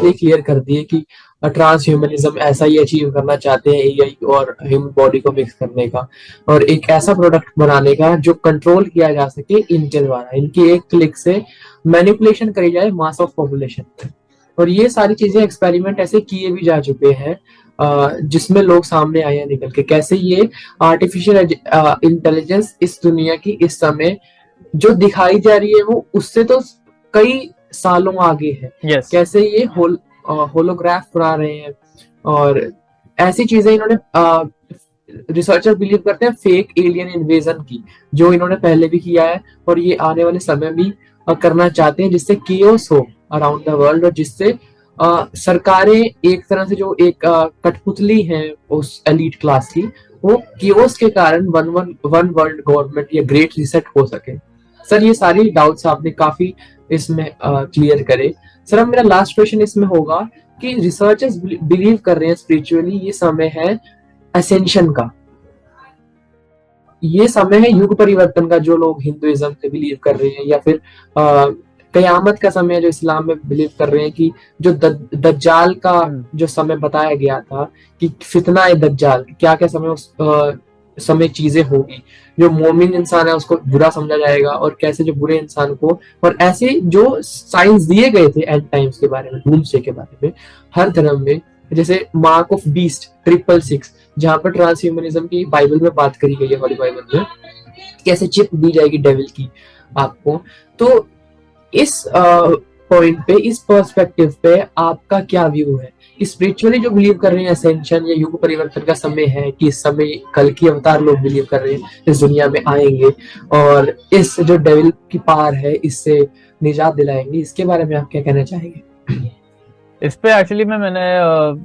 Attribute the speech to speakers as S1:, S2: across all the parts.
S1: पहले ही क्लियर कर दिए कि ट्रांस ह्यूमनिज्म ऐसा ही अचीव करना चाहते हैं, एआई और ह्यूमन बॉडी को मिक्स करने का, और एक ऐसा प्रोडक्ट बनाने का जो कंट्रोल किया जा सके इनके द्वारा, इनकी एक क्लिक से मैनिपुलेशन करी जाए मास ऑफ पॉपुलेशन पे। और ये सारी चीजें एक्सपेरिमेंट ऐसे किए भी जा चुके हैं, जिसमें लोग सामने आए हैं निकल के, कैसे ये आर्टिफिशियल इंटेलिजेंस इस दुनिया की इस समय जो दिखाई जा रही है वो उससे तो कई सालों आगे है।
S2: Yes.
S1: कैसे ये होलोग्राफ बना रहे हैं, और ऐसी चीजें इन्होंने रिसर्चर बिलीव करते हैं फेक एलियन इन्वेजन की, जो इन्होंने पहले भी किया है और ये आने वाले समय भी करना चाहते हैं, जिससे कियोस हो अराउंड द वर्ल्ड, और जिससे सरकारें एक तरह से जो एक कठपुतली है उस एलीट क्लास की, वो कियोस के कारण वन वर्ल्ड गवर्नमेंट या ग्रेट रिसेट हो सके। सर ये सारी डाउट्स आपने काफी इसमें क्लियर करे। सर अब मेरा लास्ट क्वेश्चन इसमें होगा कि रिसर्चर्स बिलीव कर रहे हैं स्पिरिचुअली ये समय है असेंशन का, ये समय है युग परिवर्तन का, जो लोग हिंदुइज्म में बिलीव कर रहे हैं, या फिर कयामत का समय है जो इस्लाम में बिलीव कर रहे हैं कि जो दज्जाल का जो समय बताया गया था कि फितना है दज्जाल, क्या क्या समय उस समय चीजें होगी, जो मोमिन इंसान है उसको बुरा समझा जाएगा, और कैसे जो बुरे इंसान को, और ऐसे जो साइंस दिए गए थे एंड टाइम्स के बारे में, डूम्सडे के बारे में हर धर्म में, जैसे मार्क ऑफ बीस्ट 666, जहां पर ट्रांसह्यूमनिज्म की बाइबल में बात करी गई है, हॉली बाइबल में, कैसे चिप दी जाएगी डेविल की आपको। तो इस पॉइंट पे, इस पर्सपेक्टिव पे आपका क्या व्यू है? स्पिरिचुअली जो बिलीव कर रहे हैं असेंशन या युग परिवर्तन का समय है, कि इस समय कल की अवतार लोग बिलीव कर रहे हैं इस दुनिया में आएंगे और इस जो डेविल की पावर है इससे निजात दिलाएंगे, इसके बारे में आप क्या कहना चाहेंगे?
S2: इस पे एक्चुअली मैंने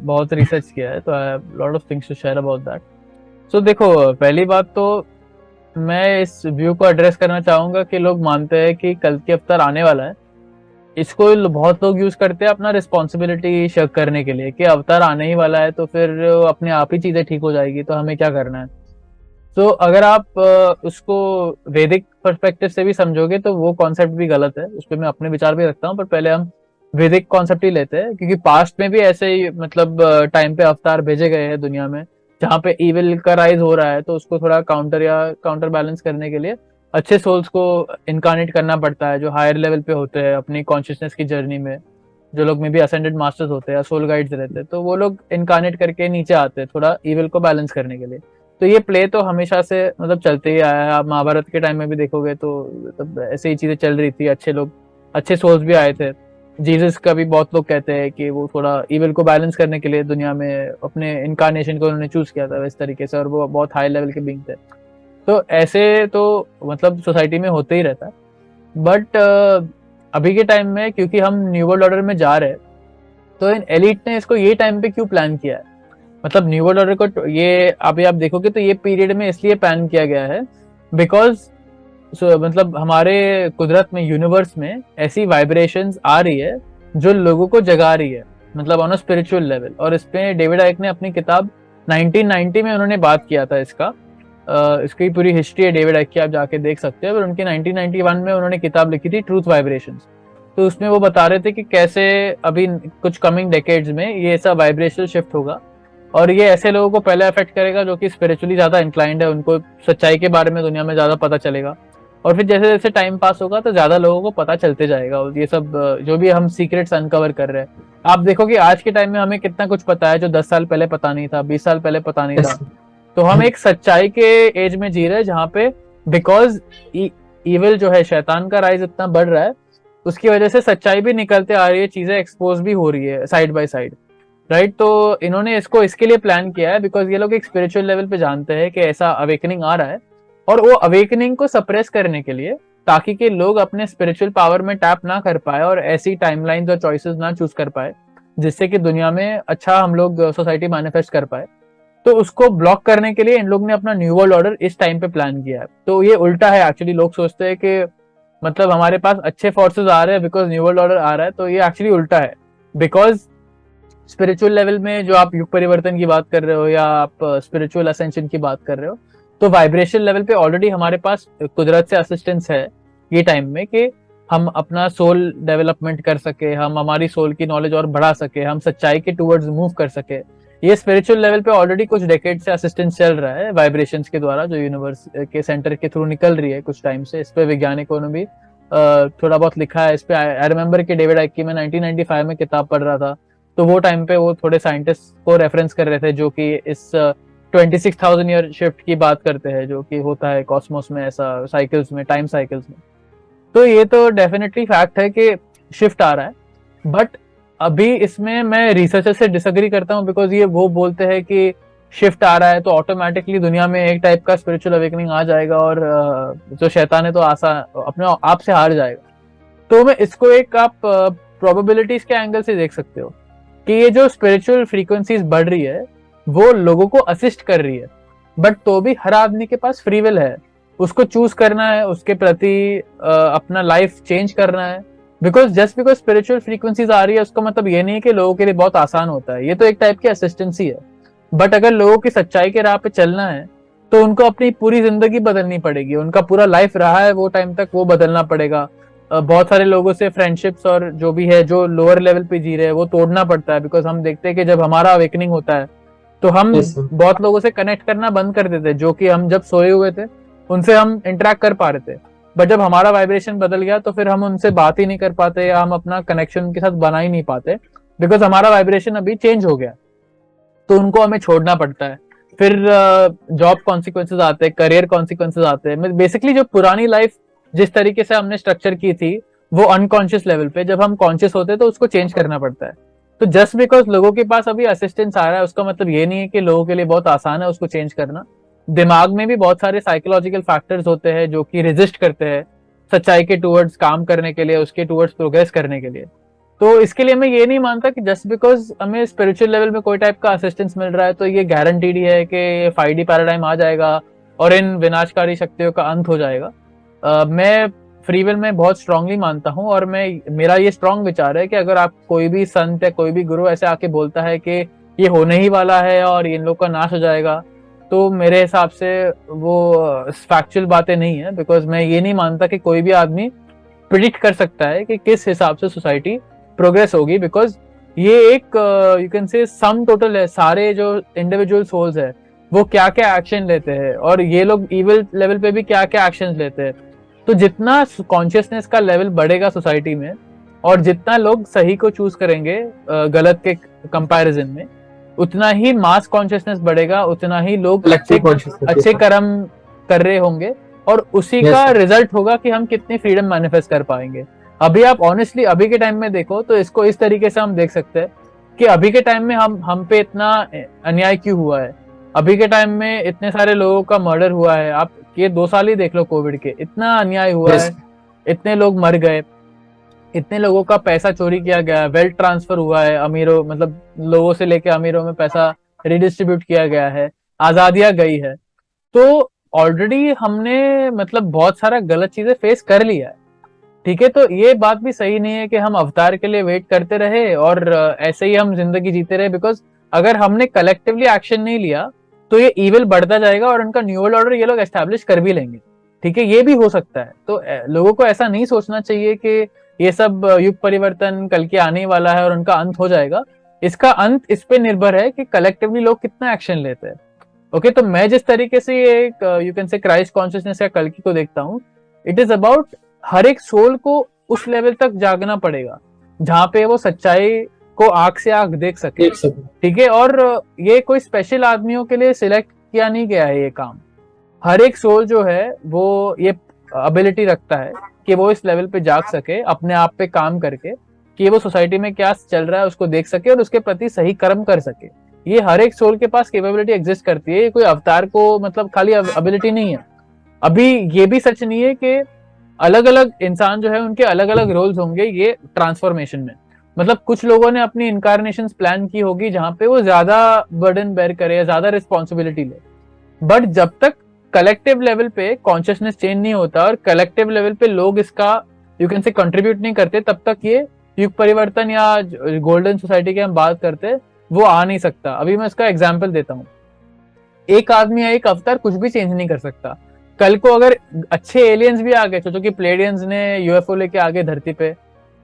S2: बहुत रिसर्च किया है, तो I have lot of things to share about that. So देखो, पहली बात तो मैं इस व्यू को एड्रेस करना चाहूंगा कि लोग मानते हैं कि कल की अवतार आने वाला है। इसको बहुत लोग यूज करते हैं अपना रिस्पॉन्सिबिलिटी शक करने के लिए कि अवतार आने ही वाला है तो फिर अपने आप ही चीजें ठीक हो जाएगी, तो हमें क्या करना है। तो अगर आप उसको वैदिक पर्सपेक्टिव से भी समझोगे तो वो कॉन्सेप्ट भी गलत है, उस पर मैं अपने विचार भी रखता हूँ, पर पहले हम वैदिक कॉन्सेप्ट ही लेते हैं, क्योंकि पास्ट में भी ऐसे ही मतलब टाइम पे अवतार भेजे गए हैं दुनिया में जहाँ पे इविल का राइज हो रहा है, तो उसको थोड़ा काउंटर बैलेंस करने के लिए अच्छे सोल्स को इनकारनेट करना पड़ता है, जो हायर लेवल पे होते हैं अपनी कॉन्शियसनेस की जर्नी में, जो लोग में भी असेंडेड मास्टर्स होते हैं, सोल गाइड्स रहते हैं, तो वो लोग इनकारनेट करके नीचे आते हैं थोड़ा इविल को बैलेंस करने के लिए। तो ये प्ले तो हमेशा से मतलब चलते ही आया है। आप महाभारत के टाइम में भी देखोगे तो मतलब ऐसे ही चीजें चल रही थी, अच्छे लोग, अच्छे सोल्स भी आए थे। जीसस का भी बहुत लोग कहते हैं कि वो थोड़ा इविल को बैलेंस करने के लिए दुनिया में अपने इनकारनेशन को उन्होंने चूज किया था इस तरीके से, और वो बहुत हाई लेवल के बीइंग थे। तो ऐसे तो मतलब सोसाइटी में होते ही रहता है। बट अभी के टाइम में क्योंकि हम न्यू वर्ल्ड ऑर्डर में जा रहे हैं, तो इन एलिट ने इसको ये टाइम पे क्यों प्लान किया है? मतलब न्यू वर्ल्ड ऑर्डर को ये अभी आप देखोगे तो ये पीरियड में इसलिए प्लान किया गया है बिकॉज मतलब हमारे कुदरत में, यूनिवर्स में ऐसी वाइब्रेशंस आ रही है जो लोगों को जगा रही है, मतलब ऑन अ स्पिरिचुअल लेवल। और इस पे डेविड आइक ने अपनी किताब 1990 में उन्होंने बात किया था इसका। इसकी पूरी हिस्ट्री है डेविड आइक की, आप जाके देख सकते हैं। पर उनकी 1991 में उन्होंने किताब लिखी थी ट्रूथ वाइब्रेशंस। तो उसमें वो बता रहे थे कि कैसे अभी कुछ कमिंग डेकेड्स में ये ऐसा वाइब्रेशनल शिफ्ट होगा, और ये ऐसे लोगों को पहले अफेक्ट करेगा जो कि स्पिरिचुअली ज्यादा इंक्लाइंड है, उनको सच्चाई के बारे में दुनिया में ज्यादा पता चलेगा। और फिर जैसे जैसे टाइम पास होगा तो ज्यादा लोगों को पता चलते जाएगा, और ये सब जो भी हम सीक्रेट्स अनकवर कर रहे हैं। आप देखो कि आज के टाइम में हमें कितना कुछ पता है जो 10 साल पहले पता नहीं था, 20 साल पहले पता नहीं था। तो हम एक सच्चाई के एज में जी रहे हैं जहाँ पे बिकॉज इविल जो है, शैतान का राइज इतना बढ़ रहा है, उसकी वजह से सच्चाई भी निकलते आ रही है, चीजें एक्सपोज भी हो रही है साइड बाय साइड, राइट। तो इन्होंने इसको इसके लिए प्लान किया है बिकॉज ये लोग एक स्पिरिचुअल लेवल पे जानते हैं कि ऐसा अवेकनिंग आ रहा है, और वो अवेकनिंग को सप्रेस करने के लिए, ताकि कि लोग अपने स्पिरिचुअल पावर में टैप ना कर पाए और ऐसी टाइमलाइंस और चॉइसेस ना चूज कर पाए जिससे कि दुनिया में अच्छा हम लोग सोसाइटी मैनिफेस्ट कर पाए। तो उसको ब्लॉक करने के लिए इन लोग ने अपना न्यू वर्ल्ड ऑर्डर इस टाइम पे प्लान किया है। तो ये उल्टा है एक्चुअली, लोग सोचते हैं कि मतलब हमारे पास अच्छे फोर्सेस आ रहे हैं बिकॉज न्यू वर्ल्ड ऑर्डर आ रहा है, तो ये एक्चुअली उल्टा है। बिकॉज स्पिरिचुअल लेवल में जो आप युग परिवर्तन की बात कर रहे हो या आप स्पिरिचुअल असेंशन की बात कर रहे हो, तो वाइब्रेशन लेवल पे ऑलरेडी हमारे पास कुदरत से असिस्टेंस है ये टाइम में कि हम अपना सोल डेवलपमेंट कर सके, हम हमारी सोल की नॉलेज और बढ़ा सके, हम सच्चाई के टूवर्ड्स मूव कर सके। ये स्पिरिचुअल लेवल पे ऑलरेडी कुछ डेकेड से असिस्टेंस चल रहा है वाइब्रेशंस के द्वारा, जो यूनिवर्स के सेंटर के थ्रू निकल रही है कुछ टाइम से। इस पे वैज्ञानिकों ने भी थोड़ा बहुत लिखा है इस पे। आई रिमेम्बर कि डेविड आइक की मैं 1995 में किताब पढ़ रहा था, तो वो टाइम पे वो थोड़े साइंटिस्ट को रेफरेंस कर रहे थे जो कि इस 26,000 ईयर शिफ्ट की बात करते हैं, जो कि होता है कॉस्मोस में ऐसा साइकिल्स में, टाइम साइकिल्स में। तो ये तो डेफिनेटली फैक्ट है कि शिफ्ट आ रहा है। बट अभी इसमें मैं रिसर्चर से डिसएग्री करता हूँ, बिकॉज ये वो बोलते हैं कि शिफ्ट आ रहा है तो ऑटोमेटिकली दुनिया में एक टाइप का स्पिरिचुअल अवेकनिंग आ जाएगा और जो शैतान है तो अपने आप से हार जाएगा। तो मैं इसको एक आप प्रोबेबिलिटीज के एंगल से देख सकते हो कि ये जो स्पिरिचुअल फ्रीक्वेंसीज बढ़ रही है वो लोगों को असिस्ट कर रही है, बट तो भी हर आदमी के पास फ्री विल है, उसको चूज करना है, उसके प्रति अपना लाइफ चेंज करना है। Because just because spiritual frequencies आ रही है उसका मतलब ये नहीं है कि लोगों के लिए बहुत आसान होता है, ये तो एक टाइप की असिस्टेंसी है। बट अगर लोगों की सच्चाई के राह पे चलना है तो उनको अपनी पूरी जिंदगी बदलनी पड़ेगी, उनका पूरा लाइफ रहा है वो टाइम तक वो बदलना पड़ेगा। बहुत सारे लोगों से फ्रेंडशिप्स और जो भी है जो लोअर लेवल पे जी रहे हैं वो तोड़ना पड़ता है, बिकॉज हम देखते हैं कि जब हमारा अवेकनिंग होता है तो हम बहुत लोगों से कनेक्ट करना बंद कर देते, जो कि हम जब सोए हुए थे उनसे हम इंटरेक्ट कर पा रहे थे। बट जब हमारा वाइब्रेशन बदल गया तो फिर हम उनसे बात ही नहीं कर पाते या हम अपना कनेक्शन उनके साथ बना ही नहीं पाते, बिकॉज हमारा वाइब्रेशन अभी चेंज हो गया। तो उनको हमें छोड़ना पड़ता है। फिर जॉब कॉन्सिक्वेंसेज आते हैं, करियर कॉन्सिक्वेंसेज आते हैं। बेसिकली जो पुरानी लाइफ जिस तरीके से हमने स्ट्रक्चर की थी वो अनकॉन्शियस लेवल पे, जब हम कॉन्शियस होते हैं तो उसको चेंज करना पड़ता है। तो जस्ट बिकॉज लोगों के पास अभी असिस्टेंस आ रहा है उसका मतलब ये नहीं है कि लोगों के लिए बहुत आसान है उसको चेंज करना। दिमाग में भी बहुत सारे साइकोलॉजिकल फैक्टर्स होते हैं जो कि रेजिस्ट करते हैं सच्चाई के टूवर्ड्स काम करने के लिए, उसके टूवर्ड्स प्रोग्रेस करने के लिए। तो इसके लिए मैं ये नहीं मानता कि जस्ट बिकॉज हमें स्पिरिचुअल लेवल में कोई टाइप का असिस्टेंस मिल रहा है तो ये गारंटीड ही है कि 5D पैराडाइम आ जाएगा और इन विनाशकारी शक्तियों का अंत हो जाएगा। मैं फ्री विल में बहुत स्ट्रांगली मानता हूँ और मेरा ये स्ट्रांग विचार है कि अगर आप कोई भी संत या कोई भी गुरु ऐसे आके बोलता है कि ये होने ही वाला है और इन लोग का नाश हो जाएगा, तो मेरे हिसाब से वो फैक्चुअल बातें नहीं है। बिकॉज मैं ये नहीं मानता कि कोई भी आदमी प्रिडिक्ट कर सकता है कि किस हिसाब से सोसाइटी प्रोग्रेस होगी, बिकॉज ये एक you can say sum total है, सारे जो इंडिविजुअल सोल्स है वो क्या क्या एक्शन लेते हैं और ये लोग इविल लेवल पे भी क्या क्या एक्शन लेते हैं। तो जितना कॉन्शियसनेस का लेवल बढ़ेगा सोसाइटी में और जितना लोग सही को चूज करेंगे गलत के कंपैरिजन में, उतना ही मास कॉन्शियसनेस बढ़ेगा, उतना ही लोग अच्छे कर्म कर रहे होंगे और उसी का रिजल्ट होगा कि हम कितनी फ्रीडम मैनिफेस्ट कर पाएंगे। अभी आप ऑनेस्टली अभी के टाइम में देखो तो इसको इस तरीके से हम देख सकते हैं कि अभी के टाइम में हम पे इतना अन्याय क्यों हुआ है, अभी के टाइम में इतने सारे लोगों का मर्डर हुआ है। आप ये 2 साल ही देख लो कोविड के, इतना अन्याय हुआ है, इतने लोग मर गए, इतने लोगों का पैसा चोरी किया गया, वेल्थ ट्रांसफर हुआ है, अमीरों मतलब लोगों से लेके अमीरों में पैसा रिडिस्ट्रीब्यूट किया गया है, आजादियां गई है। तो ऑलरेडी हमने मतलब बहुत सारा गलत चीजें फेस कर लिया है, ठीक है। तो ये बात भी सही नहीं है कि हम अवतार के लिए वेट करते रहे और ऐसे ही हम जिंदगी जीते रहे, बिकॉज अगर हमने कलेक्टिवली एक्शन नहीं लिया तो ये इविल बढ़ता जाएगा और उनका न्यू वर्ल्ड ऑर्डर ये लोग एस्टैब्लिश कर भी लेंगे, ठीक है। ये भी हो सकता है। तो लोगों को ऐसा नहीं सोचना चाहिए कि ये सब युग परिवर्तन कल के आने वाला है और उनका अंत हो जाएगा। इसका अंत इस पे निर्भर है कि कलेक्टिवली लोग कितना एक्शन लेते हैं। ओके, तो मैं जिस तरीके से एक you can say Christ consciousness या कल्कि को देखता हूँ, इट इज अबाउट हर एक सोल को उस लेवल तक जागना पड़ेगा जहां पे वो सच्चाई को आंख से आंख देख सके, ठीक है। और ये कोई स्पेशल आदमियों के लिए सिलेक्ट किया नहीं गया है ये काम। हर एक सोल जो है वो ये एबिलिटी रखता है कि वो इस लेवल पे जाग सके अपने आप पे काम करके, कि वो सोसाइटी में क्या चल रहा है उसको देख सके और उसके प्रति सही कर्म कर सके। ये हर एक सोल के पास कैपेबिलिटी एग्जिस्ट करती है, ये कोई अवतार को मतलब खाली एबिलिटी नहीं है। अभी ये भी सच नहीं है कि अलग अलग इंसान जो है उनके अलग अलग रोल्स होंगे ये ट्रांसफॉर्मेशन में। मतलब कुछ लोगों ने अपनी इनकारनेशन प्लान की होगी जहां पे वो ज्यादा बर्डन बेयर करे या ज्यादा रिस्पॉन्सिबिलिटी ले, बट जब तक कलेक्टिव लेवल पे कॉन्शियसनेस चेंज नहीं होता और कलेक्टिव लेवल पे लोग इसका यू कैन से कंट्रीब्यूट नहीं करते, तब तक ये युग परिवर्तन या गोल्डन सोसाइटी की हम बात करते वो आ नहीं सकता। अभी मैं इसका एग्जाम्पल देता हूँ। एक आदमी या एक अवतार कुछ भी चेंज नहीं कर सकता, कल को अगर अच्छे एलियंस भी आ गए, सोचो कि प्लेडियंस ने यूएफओ लेके आ गए धरती पे,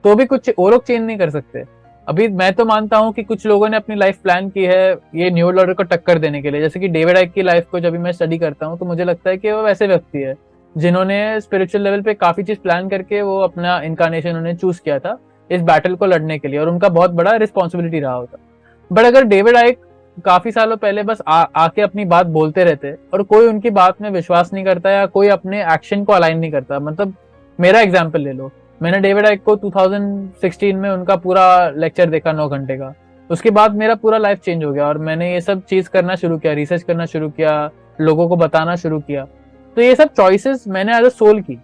S2: तो भी कुछ वो लोग चेंज नहीं कर सकते। अभी मैं तो मानता हूँ कि कुछ लोगों ने अपनी लाइफ प्लान की है ये न्यू वर्ल्ड ऑर्डर को टक्कर देने के लिए। जैसे कि डेविड आइक की लाइफ को जब भी मैं स्टडी करता हूँ तो मुझे लगता है कि वो वैसे व्यक्ति है जिन्होंने स्पिरिचुअल लेवल पे काफी चीज प्लान करके वो अपना इनकारनेशन उन्होंने चूज किया था इस बैटल को लड़ने के लिए, और उनका बहुत बड़ा रिस्पॉन्सिबिलिटी रहा होता। बट अगर डेविड आइक काफी सालों पहले बस आके अपनी बात बोलते रहते और कोई उनकी बात में विश्वास नहीं करता या कोई अपने एक्शन को अलाइन नहीं करता, मतलब मेरा एग्जाम्पल ले लो, मैंने डेविड आइक को 2016 में उनका पूरा लेक्चर देखा 9 घंटे का, उसके बाद मेरा पूरा लाइफ चेंज हो गया और मैंने ये सब चीज करना शुरू किया, रिसर्च करना शुरू किया, लोगों को बताना शुरू किया। तो ये सब चॉइसेस मैंने एज अ सोल की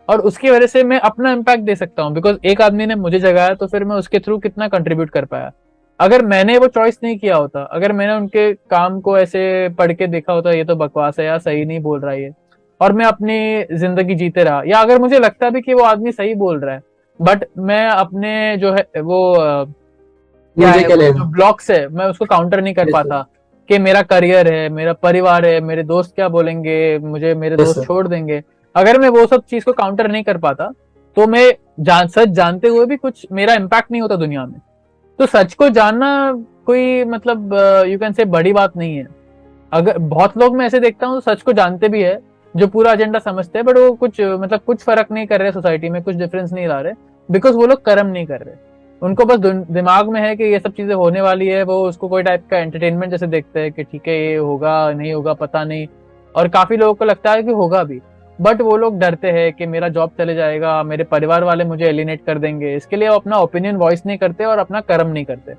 S2: और उसकी वजह से मैं अपना इम्पैक्ट दे सकता हूँ, बिकॉज एक आदमी ने मुझे जगाया तो फिर मैं उसके थ्रू कितना कंट्रीब्यूट कर पाया। अगर मैंने वो चॉइस नहीं किया होता, अगर मैंने उनके काम को ऐसे पढ़ के देखा होता ये तो बकवास है या सही नहीं बोल रहा है, और मैं अपनी जिंदगी जीते रहा, या अगर मुझे लगता भी कि वो आदमी सही बोल रहा है बट मैं अपने जो है वो क्या है जो ब्लॉक्स है मैं उसको काउंटर नहीं कर पाता कि मेरा करियर है, मेरा परिवार है, मेरे दोस्त क्या बोलेंगे, मुझे मेरे दोस्त छोड़ देंगे, अगर मैं वो सब चीज को काउंटर नहीं कर पाता तो मैं सच जानते हुए भी कुछ मेरा इम्पैक्ट नहीं होता दुनिया में। तो सच को जानना कोई मतलब यू कैन से बड़ी बात नहीं है। अगर बहुत लोग मैं ऐसे देखता हूँ सच को जानते भी है, जो पूरा एजेंडा समझते हैं, बट वो कुछ मतलब कुछ फर्क नहीं कर रहे सोसाइटी में, कुछ डिफरेंस नहीं ला रहे, बिकॉज वो लोग कर्म नहीं कर रहे। उनको बस दिमाग में है कि ये सब चीजें होने वाली है, वो उसको कोई टाइप का एंटरटेनमेंट जैसे देखते हैं कि ठीक है ये होगा नहीं होगा पता नहीं, और काफी लोगों को लगता है कि होगा भी, बट वो लोग डरते हैं कि मेरा जॉब चले जाएगा, मेरे परिवार वाले मुझे एलिनेट कर देंगे, इसके लिए वो अपना ओपिनियन वॉइस नहीं करते और अपना कर्म नहीं करते।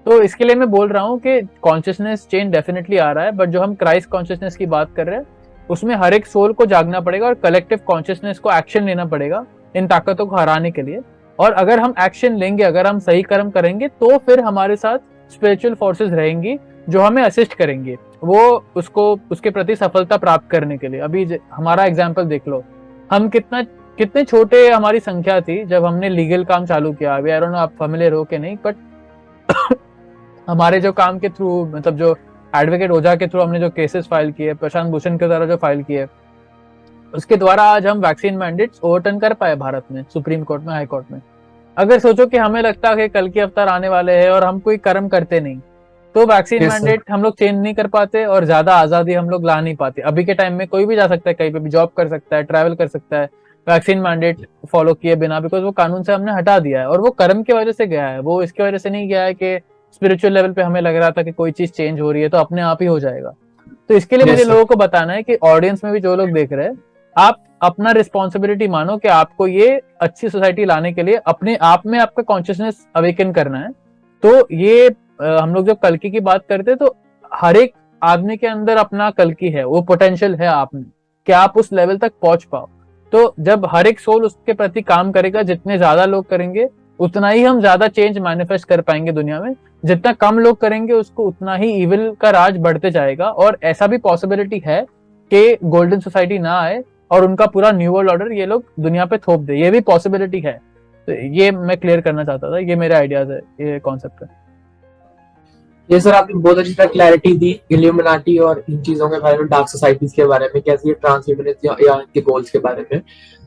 S2: तो इसके लिए मैं बोल रहा हूँ कि कॉन्शियसनेस चेंज डेफिनेटली आ रहा है, बट जो हम क्राइस्ट कॉन्शियसनेस की बात कर रहे हैं उसमें हर एक सोल को जागना पड़ेगा और कलेक्टिव कॉन्शियसनेस को एक्शन लेना पड़ेगा इन ताकतों को हराने के लिए। और अगर हम एक्शन लेंगे, अगर हम सही कर्म करेंगे, तो फिर हमारे साथ स्पिरिचुअल फोर्सेस रहेंगी जो हमें असिस्ट करेंगे वो उसको उसके प्रति सफलता प्राप्त करने के लिए। अभी हमारा एग्जाम्पल देख लो, हम कितने छोटे हमारी संख्या थी जब हमने लीगल काम चालू किया। अभी आई डोंट नो आप फेमिलियर हो कि नहीं, बट हमारे जो काम के थ्रू मतलब जो एडवोकेट ओझा के थ्रू हमने जो केसेस फाइल किए, प्रशांत भूषण के द्वारा जो फाइल किए, उसके द्वारा आज हम वैक्सीन मैंडेट्स ओवरटर्न कर पाए भारत में, सुप्रीम कोर्ट में, हाई कोर्ट में। अगर सोचो कि हमें लगता है कि कल के अवतार आने वाले हैं और हम कोई कर्म करते नहीं, तो वैक्सीन मैंडेट हम लोग चेंज नहीं कर पाते और ज्यादा आजादी हम लोग ला नहीं पाते। अभी के टाइम में कोई भी जा सकता है, कहीं पे भी जॉब कर सकता है, ट्रैवल कर सकता है, वैक्सीन मैंडेट फॉलो किए बिना, बिकॉज वो कानून से हमने हटा दिया है और वो कर्म की वजह से गया है, वो इसकी वजह से नहीं गया है कि स्पिरिचुअल लेवल पे हमें लग रहा था कि कोई चीज चेंज हो रही है तो अपने आप ही हो जाएगा। तो इसके लिए मुझे लोगों को बताना है कि ऑडियंस में भी जो लोग देख रहे हैं, आप अपना रिस्पॉन्सिबिलिटी मानो कि आपको ये अच्छी सोसाइटी लाने के लिए अपने आप में आपका कॉन्शियसनेस अवेकन करना है। तो ये हम लोग जब कल्कि की बात करते हैं तो हर एक आदमी के अंदर अपना कल्कि है, वो पोटेंशियल है आप में कि आप उस लेवल तक पहुंच पाओ। तो जब हर एक सोल उसके प्रति काम करेगा, जितने ज्यादा लोग करेंगे उतना ही हम ज्यादा चेंज मैनिफेस्ट कर पाएंगे दुनिया में, जितना कम लोग करेंगे उसको उतना ही इविल का राज बढ़ते जाएगा। और ऐसा भी पॉसिबिलिटी है कि गोल्डन सोसाइटी ना आए और उनका पूरा न्यू वर्ल्ड ऑर्डर ये लोग दुनिया पे थोप दे, ये भी पॉसिबिलिटी है। तो ये मैं क्लियर करना चाहता था, ये मेरे आइडियाज है ये कॉन्सेप्ट है।
S1: ये सर आपने बहुत अच्छी तरह क्लैरिटी दी इल्यूमिनाटी और इन चीजों के बारे में, डार्क सोसाइटीज के बारे में, कैसे ये ट्रांसह्यूमनिज्म या इनके गोल्स के बारे में,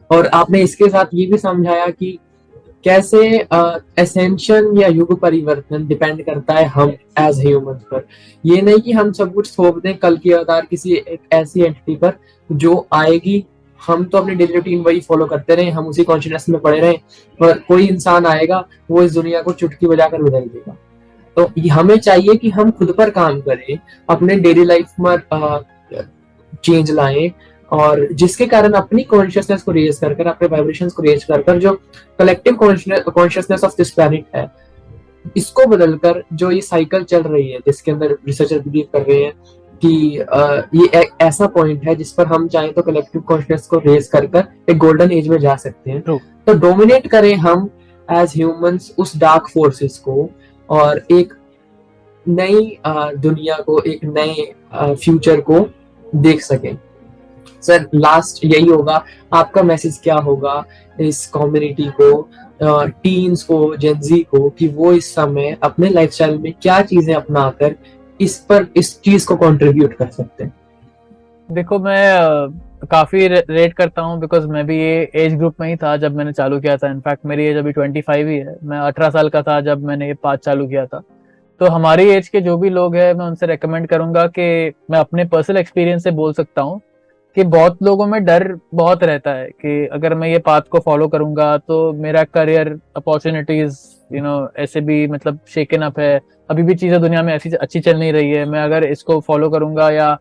S1: और आपने इसके साथ ये भी समझाया कि कैसे एसेंशन या युग परिवर्तन डिपेंड करता है हम एज ह्यूमंस पर। ये नहीं कि हम सब कुछ थोप दें कल की अवतार किसी एक ऐसी एंटिटी पर जो आएगी, हम तो अपनी डेली रूटीन वही फॉलो करते रहे, हम उसी कॉन्शियसनेस में पड़े रहे, पर कोई इंसान आएगा वो इस दुनिया को चुटकी बजाकर बदल देगा। तो हमें चाहिए कि हम खुद पर काम करें, अपने डेली लाइफ में चेंज लाएं, और जिसके कारण अपनी कॉन्शियसनेस को रेज कर कर, अपने वाइब्रेशंस को रेज कर कर, जो collective consciousness of this planet है इसको बदलकर जो ये साइकिल चल रही है, जिसके अंदर रिसर्चर बिलीव कर रहे हैं कि ये एक ऐसा पॉइंट है जिस पर हम चाहें तो कलेक्टिव कॉन्शियसनेस को रेज कर कर एक गोल्डन एज में जा सकते हैं। तो डोमिनेट करें हम एज ह्यूमंस उस डार्क फोर्सेस को और एक नई दुनिया को, एक नए फ्यूचर को देख सकें। सर लास्ट यही होगा, आपका मैसेज क्या होगा इस कम्युनिटी को, टीन्स को, जेनजी को, कि वो इस समय अपने लाइफस्टाइल में क्या चीजें अपनाकर इस चीज को कंट्रीब्यूट कर सकते हैं?
S2: देखो मैं काफी रेट करता हूँ, बिकॉज मैं भी ये एज ग्रुप में ही था जब मैंने चालू किया था। इनफैक्ट मेरी एज अभी 25 ही है, मैं 18 साल का था जब मैंने ये पाथ चालू किया था। तो हमारी एज के जो भी लोग हैं, मैं उनसे रेकमेंड करूंगा कि मैं अपने पर्सनल एक्सपीरियंस से बोल सकता हूँ कि बहुत लोगों में डर बहुत रहता है कि अगर मैं ये पाथ को फॉलो करूंगा तो मेरा करियर अपॉर्चुनिटीज ऐसे भी मतलब शेकन अप है। अभी भी चीजें दुनिया में ऐसी अच्छी चल नहीं रही है, मैं अगर इसको फॉलो करूंगा या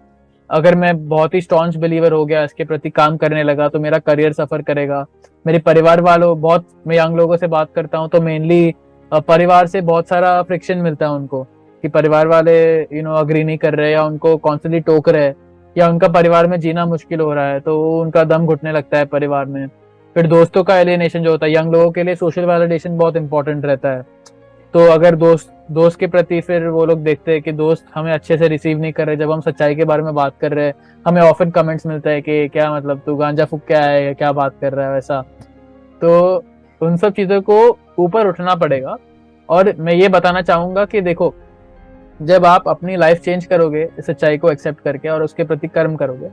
S2: अगर मैं बहुत ही स्टॉन्च बिलीवर हो गया, इसके प्रति काम करने लगा, तो मेरा करियर सफर करेगा। मेरे परिवार वालों, बहुत मैं यंग लोगों से बात करता हूँ तो मेनली परिवार से बहुत सारा फ्रिक्शन मिलता है उनको, कि परिवार वाले अग्री नहीं कर रहे या उनको कॉन्स्टेंटली टोक रहे, या उनका परिवार में जीना मुश्किल हो रहा है तो उनका दम घुटने लगता है परिवार में। फिर दोस्तों का एलियनेशन जो होता है, यंग लोगों के लिए सोशल वैलिडेशन बहुत इंपॉर्टेंट रहता है। तो अगर दोस्त दोस्त के प्रति फिर वो लोग देखते हैं कि दोस्त हमें अच्छे से रिसीव नहीं कर रहे जब हम सच्चाई के बारे में बात कर रहे हैं, हमें ऑफन कमेंट्स मिलता है कि क्या मतलब तू गांजा फूक क्या है या क्या बात कर रहा है वैसा। तो उन सब चीजों को ऊपर उठना पड़ेगा। और मैं ये बताना चाहूंगा कि देखो, जब आप अपनी लाइफ चेंज करोगे सच्चाई को एक्सेप्ट करके और उसके प्रति कर्म करोगे,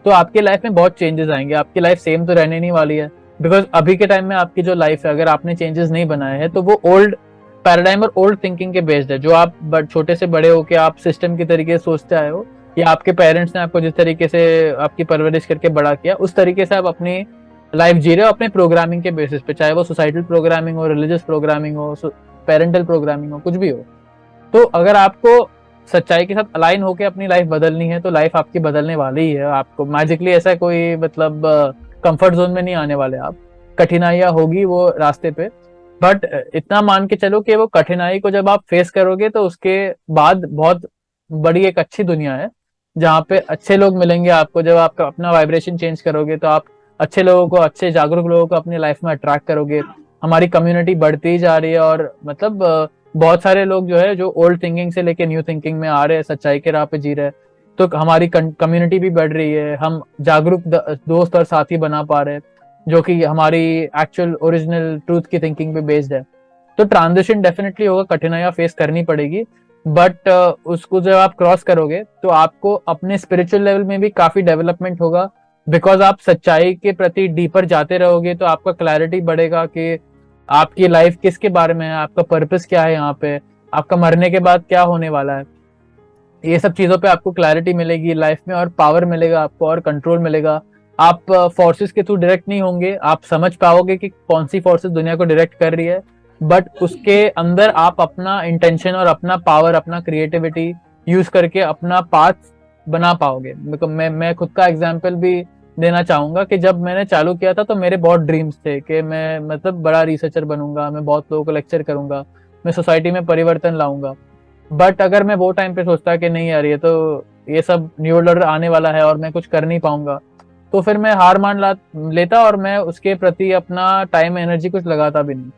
S2: तो आपकी लाइफ में बहुत चेंजेस आएंगे। आपकी लाइफ सेम तो रहने नहीं वाली है, बिकॉज अभी के टाइम में आपकी जो लाइफ है, अगर आपने चेंजेस नहीं बनाए हैं तो वो ओल्ड पैराडाइम और ओल्ड थिंकिंग के बेस्ड है। जो आप छोटे से बड़े हो के आप सिस्टम की तरीके से सोचते आए हो, या आपके पेरेंट्स ने आपको जिस तरीके से आपकी परवरिश करके बड़ा किया उस तरीके से आप अपनी लाइफ जी रहे हो अपने प्रोग्रामिंग के बेसिस पे, चाहे वो सोसाइटल प्रोग्रामिंग हो, रिलीजियस प्रोग्रामिंग हो, पेरेंटल प्रोग्रामिंग हो, कुछ भी हो। तो अगर आपको सच्चाई के साथ अलाइन होकर अपनी लाइफ बदलनी है तो लाइफ आपकी बदलने वाली ही है। आपको मैजिकली ऐसा कोई मतलब कंफर्ट जोन में नहीं आने वाले आप। कठिनाइयां होगी वो रास्ते पे, बट इतना मान के चलो कि वो कठिनाई को जब आप फेस करोगे तो उसके बाद बहुत बड़ी एक अच्छी दुनिया है जहाँ पे अच्छे लोग मिलेंगे आपको। जब आप अपना वाइब्रेशन चेंज करोगे तो आप अच्छे लोगों को, अच्छे जागरूक लोगों को अपनी लाइफ में अट्रैक्ट करोगे। हमारी कम्युनिटी बढ़ती ही जा रही है और मतलब बहुत सारे लोग जो है जो ओल्ड थिंकिंग से लेके न्यू थिंकिंग में आ रहे हैं, सच्चाई के राह पे जी रहे हैं। तो हमारी कम्युनिटी भी बढ़ रही है, हम जागरूक दोस्त और साथी बना पा रहे हैं जो कि हमारी एक्चुअल ओरिजिनल ट्रूथ की थिंकिंग पे बेस्ड है। तो ट्रांजिशन डेफिनेटली होगा, कठिनाइयां फेस करनी पड़ेगी, बट उसको जब आप क्रॉस करोगे तो आपको अपने स्पिरिचुअल लेवल में भी काफी डेवलपमेंट होगा। बिकॉज आप सच्चाई के प्रति डीपर जाते रहोगे तो आपका क्लैरिटी बढ़ेगा कि आपकी लाइफ किसके बारे में है, आपका पर्पस क्या है यहाँ पे, आपका मरने के बाद क्या होने वाला है। ये सब चीजों पे आपको क्लैरिटी मिलेगी लाइफ में, और पावर मिलेगा आपको, और कंट्रोल मिलेगा। आप फोर्सेस के थ्रू डायरेक्ट नहीं होंगे, आप समझ पाओगे कि कौन सी फोर्सेस दुनिया को डायरेक्ट कर रही है, बट उसके अंदर आप अपना इंटेंशन और अपना पावर, अपना क्रिएटिविटी यूज करके अपना पाथ बना पाओगे। मैं खुद का एग्जाम्पल भी देना चाहूंगा कि जब मैंने चालू किया था तो मेरे बहुत ड्रीम्स थे कि मैं मतलब बड़ा रिसर्चर बनूंगा, मैं बहुत लोगों को लेक्चर करूंगा, मैं सोसाइटी में परिवर्तन लाऊंगा। बट अगर मैं वो टाइम पे सोचता कि नहीं यार ये सब न्यू ऑर्डर आने वाला है और मैं कुछ कर नहीं पाऊंगा, तो फिर मैं हार मान लेता और मैं उसके प्रति अपना टाइम एनर्जी कुछ लगाता भी नहीं।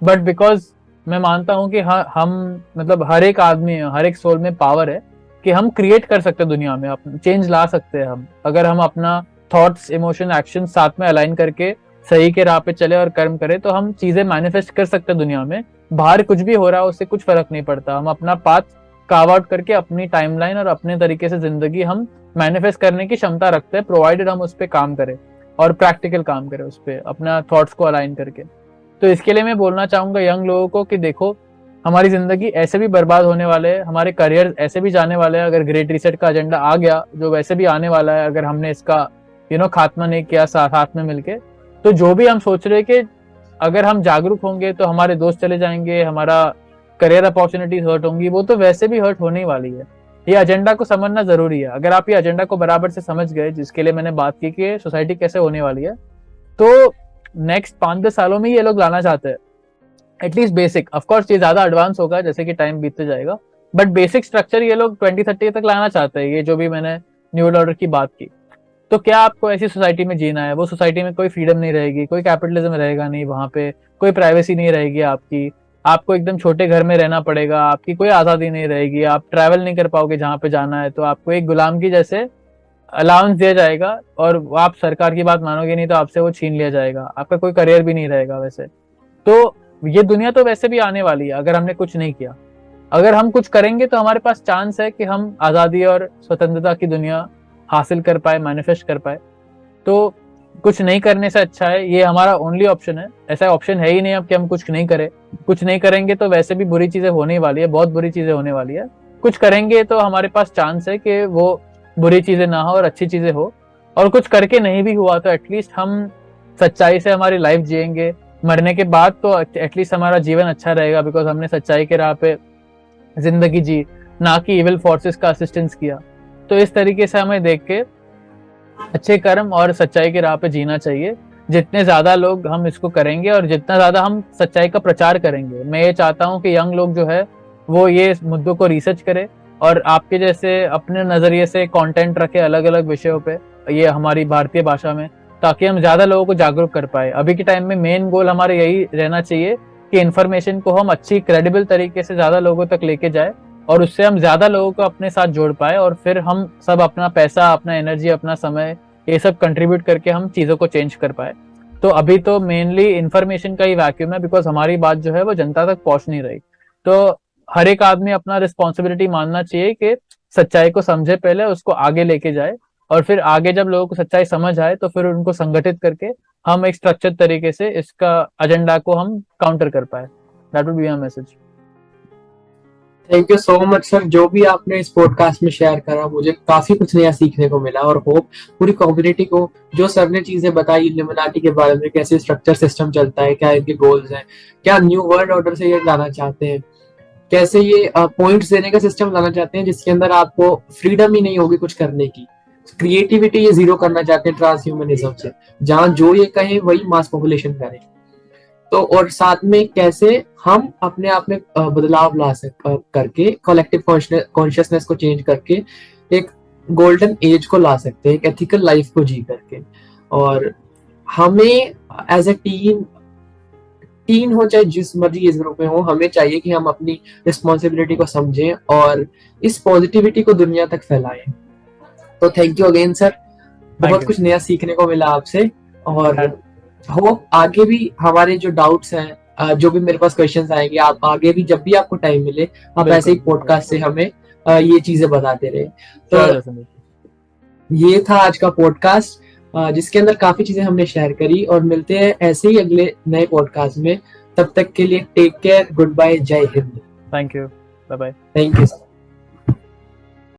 S2: बट बिकॉज मैं मानता हूँ कि हम मतलब हर एक आदमी, हर एक सोल में पावर है कि हम क्रिएट कर सकते हैं दुनिया में, अपना चेंज ला सकते हैं हम, अगर हम अपना थॉट्स, इमोशन, एक्शन साथ में अलाइन करके सही के राह पे चले और कर्म करें तो हम चीजें मैनिफेस्ट कर सकते हैं दुनिया में। बाहर कुछ भी हो रहा है उससे कुछ फर्क नहीं पड़ता, हम अपना पाथ कार्व आउट करके अपनी टाइमलाइन और अपने तरीके से जिंदगी हम मैनिफेस्ट करने की क्षमता रखते हैं, प्रोवाइडेड हम उस पर काम करें और प्रैक्टिकल काम करें उस पर अपना थॉट्स को अलाइन करके। तो इसके लिए मैं बोलना चाहूंगा यंग लोगों को कि देखो, हमारी जिंदगी ऐसे भी बर्बाद होने वाले हैं, हमारे करियर ऐसे भी जाने वाले हैं। अगर ग्रेट रीसेट का एजेंडा आ गया जो वैसे भी आने वाला है, अगर हमने इसका खात्मा नहीं किया साथ में मिलके, तो जो भी हम सोच रहे हैं कि अगर हम जागरूक होंगे तो हमारे दोस्त चले जाएंगे, हमारा करियर अपॉर्चुनिटीज हर्ट होंगी, वो तो वैसे भी हर्ट होने ही वाली है। ये एजेंडा को समझना जरूरी है। अगर आप ये एजेंडा को बराबर से समझ गए, जिसके लिए मैंने बात की कि सोसाइटी कैसे होने वाली है, तो नेक्स्ट 5-10 सालों में ये लोग लाना चाहते हैं एटलीस्ट बेसिक। ऑफकोर्स ये ज्यादा एडवांस होगा जैसे कि टाइम बीतते जाएगा, बट बेसिक स्ट्रक्चर ये लोग 2030 तक लाना चाहते हैं, ये जो भी मैंने न्यू ऑर्डर की बात की। तो क्या आपको ऐसी सोसाइटी में जीना है, वो सोसाइटी में कोई फ्रीडम नहीं रहेगी, कोई कैपिटलिज्म रहेगा नहीं, वहां पे कोई प्राइवेसी नहीं रहेगी आपकी, आपको एकदम छोटे घर में रहना पड़ेगा, आपकी कोई आजादी नहीं रहेगी, आप ट्रैवल नहीं कर पाओगे जहां पे जाना है, तो आपको एक गुलाम की जैसे अलाउंस दिया जाएगा और आप सरकार की बात मानोगे नहीं तो आपसे वो छीन लिया जाएगा, आपका कोई करियर भी नहीं रहेगा वैसे। तो ये दुनिया तो वैसे भी आने वाली है अगर हमने कुछ नहीं किया। अगर हम कुछ करेंगे तो हमारे पास चांस है कि हम आजादी और स्वतंत्रता की दुनिया हासिल कर पाए, मैनिफेस्ट कर पाए। तो कुछ नहीं करने से अच्छा है, ये हमारा ओनली ऑप्शन है, ऐसा ऑप्शन है ही नहीं अब कि हम कुछ नहीं करें। कुछ नहीं करेंगे तो वैसे भी बुरी चीजें होने वाली है, बहुत बुरी चीजें होने वाली है। कुछ करेंगे तो हमारे पास चांस है कि वो बुरी चीजें ना हो और अच्छी चीजें हो। और कुछ करके नहीं भी हुआ तो एटलीस्ट हम सच्चाई से हमारी लाइफ जिएंगे। मरने के बाद तो एटलीस्ट हमारा जीवन अच्छा रहेगा, बिकॉज हमने सच्चाई के राह पे जिंदगी जी, ना कि इविल फोर्सेस का असिस्टेंस किया। तो इस तरीके से हमें देख के अच्छे कर्म और सच्चाई के राह पे जीना चाहिए। जितने ज्यादा लोग हम इसको करेंगे और जितना ज्यादा हम सच्चाई का प्रचार करेंगे, मैं ये चाहता हूँ कि यंग लोग जो है वो ये मुद्दों को रिसर्च करे और आपके जैसे अपने नजरिए से कंटेंट रखे अलग अलग विषयों पे, ये हमारी भारतीय भाषा में, ताकि हम ज्यादा लोगों को जागरूक कर पाए। अभी के टाइम में मेन गोल हमारे यही रहना चाहिए कि इन्फॉर्मेशन को हम अच्छी क्रेडिबल तरीके से ज्यादा लोगों तक लेके जाए और उससे हम ज्यादा लोगों को अपने साथ जोड़ पाए, और फिर हम सब अपना पैसा, अपना एनर्जी, अपना समय, ये सब कंट्रीब्यूट करके हम चीजों को चेंज कर पाए। तो अभी तो मेनली इन्फॉर्मेशन का ही वैक्यूम है, बिकॉज हमारी बात जो है वो जनता तक पहुंच नहीं रही। तो हर एक आदमी अपना रिस्पॉन्सिबिलिटी मानना चाहिए कि सच्चाई को समझे, पहले उसको आगे लेके जाए, और फिर आगे जब लोगों को सच्चाई समझ आए तो फिर उनको संगठित करके हम एक स्ट्रक्चर तरीके से इसका एजेंडा को हम काउंटर कर पाए। That would be our message.
S1: Thank you so much sir, जो भी आपने इस पॉडकास्ट में शेयर करा मुझे काफी कुछ नया सीखने को मिला, और होप पूरी कम्युनिटी को जो सर ने चीजें बताई इल्यूमिनाटी के बारे में, कैसे स्ट्रक्चर सिस्टम चलता है, क्या इनके गोल्स हैं, क्या न्यू वर्ल्ड ऑर्डर से ये लाना चाहते हैं, कैसे ये पॉइंट्स देने का सिस्टम लाना चाहते हैं जिसके अंदर आपको फ्रीडम ही नहीं होगी कुछ करने की, क्रिएटिविटी ये जीरो करना चाहते हैं ट्रांस ह्यूमनिज्म से, जहां जो ये कहें वही मास पॉपुलेशन करे। तो और साथ में कैसे हम अपने आप में बदलाव ला करके कलेक्टिव कॉन्शियसनेस को चेंज करके एक गोल्डन एज को ला सकते हैं, एक एथिकल लाइफ को जी करके। और हमें एज ए टीन हो चाहे जिस मर्जी एज ग्रुप में हो, हमें चाहिए कि हम अपनी रिस्पॉन्सिबिलिटी को समझें और इस पॉजिटिविटी को दुनिया तक फैलाएं। तो थैंक यू अगेन सर, बहुत कुछ नया सीखने को मिला आपसे, और होप आगे भी हमारे जो डाउट्स हैं, जो भी मेरे पास क्वेश्चंस आएंगे, आप आगे भी जब भी आपको टाइम मिले आप ऐसे ही पॉडकास्ट से हमें ये चीजें बताते रहे। तो ये था आज का पॉडकास्ट, जिसके अंदर काफी चीजें हमने शेयर करी, और मिलते हैं ऐसे ही अगले नए पॉडकास्ट में। तब तक के लिए टेक केयर, गुड बाय, जय हिंद।
S2: Thank you, bye bye.
S1: Thank you sir.